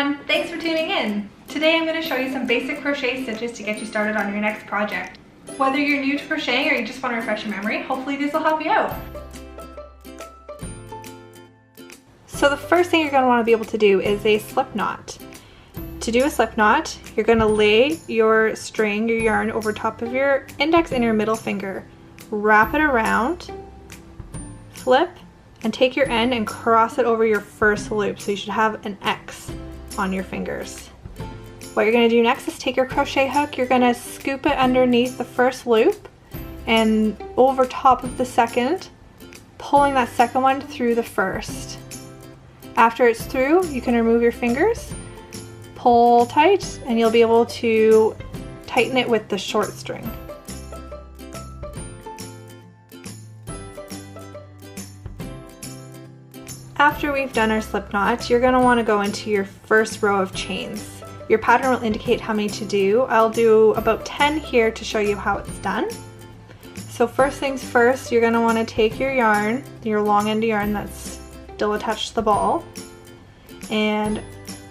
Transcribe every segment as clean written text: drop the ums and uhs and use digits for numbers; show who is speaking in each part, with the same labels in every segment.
Speaker 1: everyone, thanks for tuning in. Today I'm going to show you some basic crochet stitches to get you started on your next project. Whether you're new to crocheting or you just want to refresh your memory, hopefully these will help you out. So the first thing you're going to want to be able to do is a slip knot. To do a slip knot, you're going to lay your string, your yarn, over top of your index and your middle finger. Wrap it around, flip, and take your end and cross it over your first loop. So you should have an X on your fingers. What you're going to do next is take your crochet hook, you're going to scoop it underneath the first loop and over top of the second, pulling that second one through the first. After it's through, you can remove your fingers, pull tight, and you'll be able to tighten it with the short string. After we've done our slip knot, you're going to want to go into your first row of chains. Your pattern will indicate how many to do. I'll do about 10 here to show you how it's done. So first things first, you're going to want to take your yarn, your long end of yarn that's still attached to the ball, and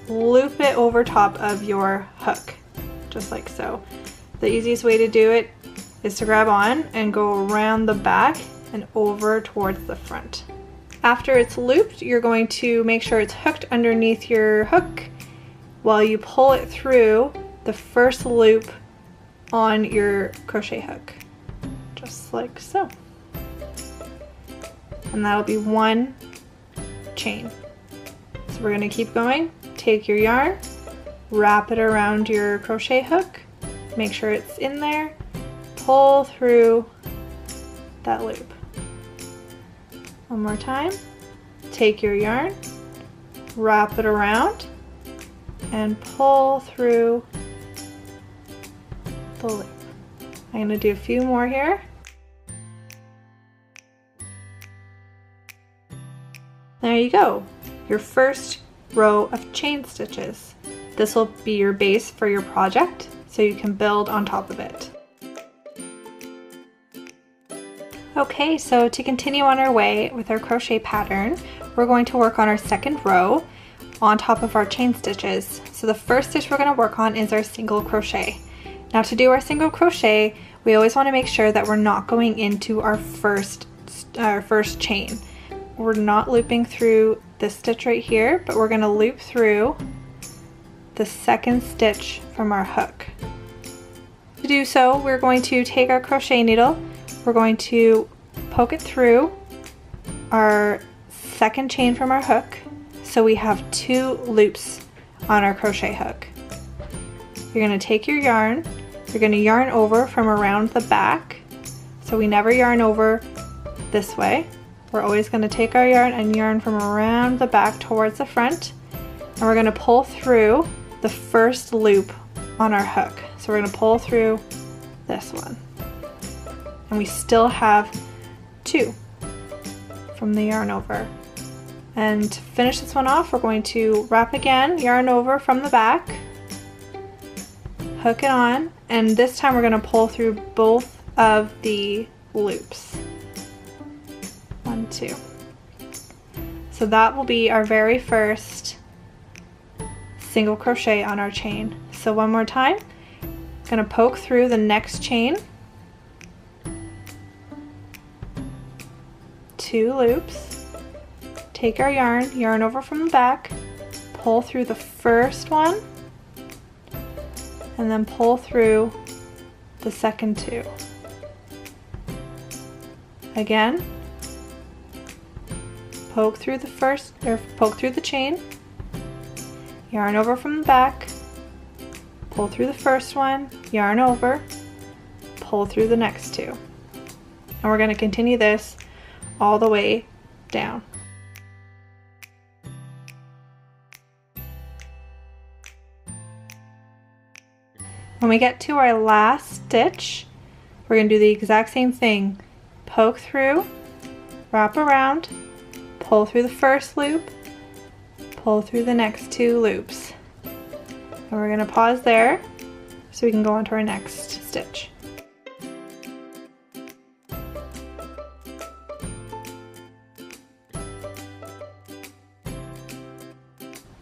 Speaker 1: loop it over top of your hook, just like so. The easiest way to do it is to grab on and go around the back and over towards the front. After it's looped, you're going to make sure it's hooked underneath your hook while you pull it through the first loop on your crochet hook, just like so. And that'll be one chain. So we're going to keep going. Take your yarn, wrap it around your crochet hook, make sure it's in there, pull through that loop. One more time. Take your yarn, wrap it around, and pull through the loop. I'm going to do a few more here. There you go, your first row of chain stitches. This will be your base for your project, so you can build on top of it. Okay, so to continue on our way with our crochet pattern, we're going to work on our second row on top of our chain stitches. So the first stitch we're going to work on is our single crochet. Now to do our single crochet, we always want to make sure that we're not going into our first chain. We're not looping through this stitch right here, but we're going to loop through the second stitch from our hook. To do so, we're going to take our crochet needle, we're going to poke it through our second chain from our hook, so we have 2 loops on our crochet hook. You're going to take your yarn, you're going to yarn over from around the back, so we never yarn over this way. We're always going to take our yarn and yarn from around the back towards the front, and we're going to pull through the first loop on our hook. So we're going to pull through this one. And we still have 2 from the yarn over. And to finish this one off, we're going to wrap again, yarn over from the back, hook it on, and this time we're going to pull through both of the loops. 1, 2. So that will be our very first single crochet on our chain. So one more time, going to poke through the next chain, 2 loops, take our yarn, yarn over from the back, pull through the first one, and then pull through the second 2. Again, poke through the chain, yarn over from the back, pull through the first one, yarn over, pull through the next 2. And we're going to continue this all the way down. When we get to our last stitch, we're going to do the exact same thing. Poke through, wrap around, pull through the first loop, pull through the next 2 loops. And we're going to pause there so we can go on to our next stitch.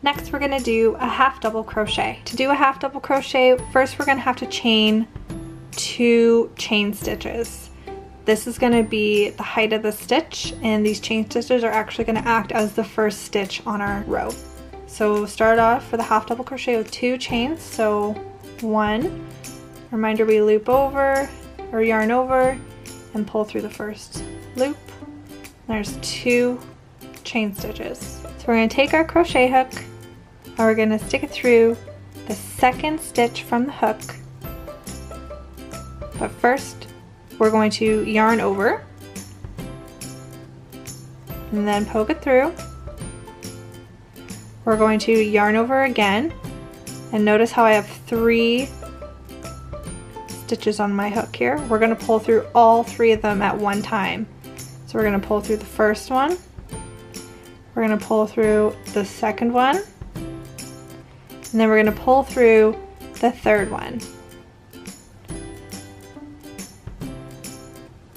Speaker 1: Next we're going to do a half double crochet. To do a half double crochet, first we're going to have to chain 2 chain stitches. This is going to be the height of the stitch, and these chain stitches are actually going to act as the first stitch on our row. So we'll start off for the half double crochet with 2 chains. So 1, reminder we loop over or yarn over and pull through the first loop. There's 2 chain stitches. So we're going to take our crochet hook and we're going to stick it through the second stitch from the hook. But first we're going to yarn over and then poke it through. We're going to yarn over again, and notice how I have 3 stitches on my hook here. We're going to pull through all 3 of them at one time. So we're going to pull through the first one, we're going to pull through the second one, and then we're going to pull through the third one.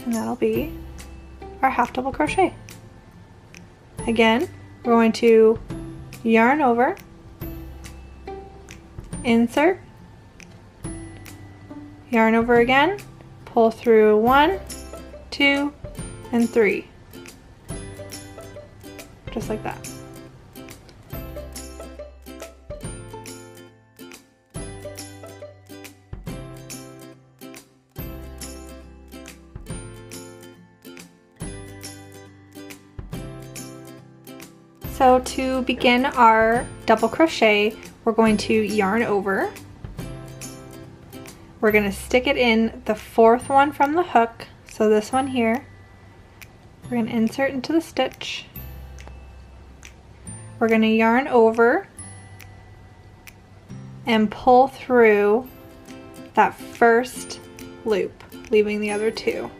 Speaker 1: And that'll be our half double crochet. Again, we're going to yarn over, insert, yarn over again, pull through 1, 2, and 3. Just like that. So to begin our double crochet, we're going to yarn over. We're going to stick it in the 4th one from the hook, so this one here. We're going to insert into the stitch. We're going to yarn over and pull through that first loop, leaving the other 2.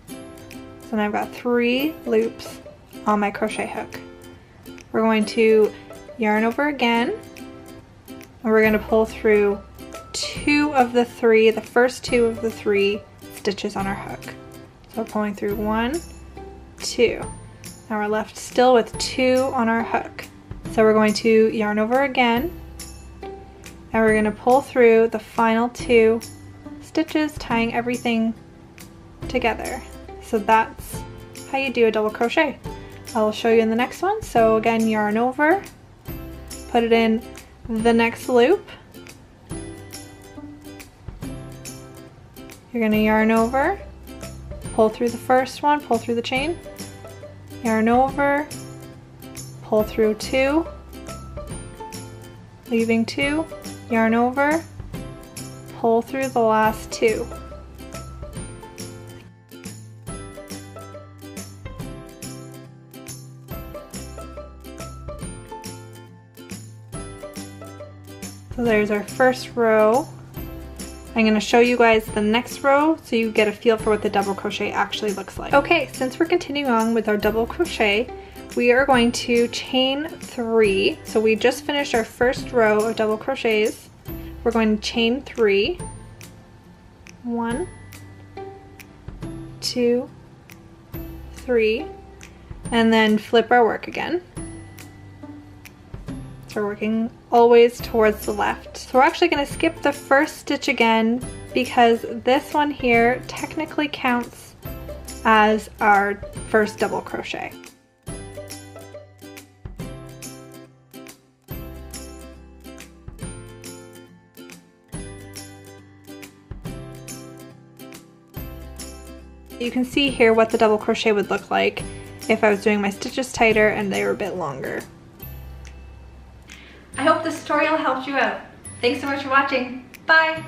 Speaker 1: So now I've got 3 loops on my crochet hook. We're going to yarn over again, and we're going to pull through 2 of the 3, the first 2 of the 3 stitches on our hook. So we're pulling through 1, 2. Now we're left still with 2 on our hook. So we're going to yarn over again, and we're going to pull through the final 2 stitches, tying everything together. So that's how you do a double crochet. I'll show you in the next one. So again, yarn over, put it in the next loop. You're going to yarn over, pull through the first one, pull through the chain, yarn over, pull through 2, leaving 2, yarn over, pull through the last 2. So there's our first row. I'm going to show you guys the next row so you get a feel for what the double crochet actually looks like. Okay, since we're continuing on with our double crochet, we are going to chain 3. So we just finished our first row of double crochets. We're going to chain 3. 1, 2, 3, and then flip our work again. So we're working always towards the left. So we're actually going to skip the first stitch again because this one here technically counts as our first double crochet. You can see here what the double crochet would look like if I was doing my stitches tighter and they were a bit longer. I hope this tutorial helped you out. Thanks so much for watching. Bye!